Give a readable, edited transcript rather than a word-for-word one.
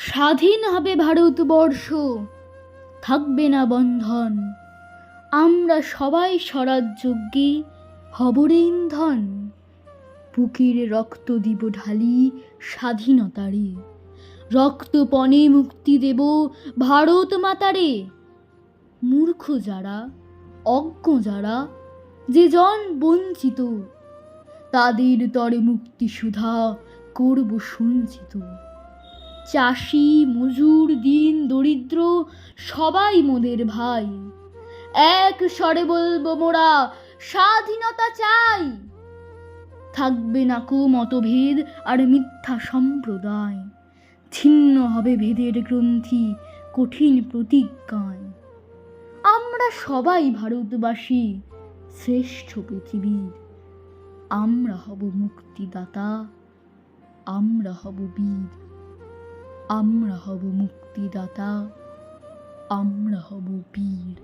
স্বাধীন হবে ভারতবর্ষ, থাকবে না বন্ধন। আমরা সবাই স্বরাজ্যজ্ঞে হব রে ইন্ধন। বুকের রক্ত দিব ঢালি স্বাধীনতারে, রক্তপণে মুক্তি দেব ভারত মাতারে। মূর্খ যারা, অজ্ঞ যারা, যে জন বঞ্চিত, তাদের তরে মুক্তি সুধা করব সঞ্চিত। চাষি মজুর দিন দরিদ্র সবাই মোদের ভাই, এক স্বরে বলবো মোরা স্বাধীনতা চাই। থাকবে না কো মতভেদ আর মিথ্যা সম্প্রদায়, ছিন্ন হবে ভেদের গ্রন্থি কঠিন প্রতিজ্ঞায়। আমরা সবাই ভারতবাসী, শ্রেষ্ঠ পৃথিবীর। আমরা হব মুক্তিদাতা, আমরা হব বীর। আমরা হব মুক্তিদাতা, আমরা হব বীর।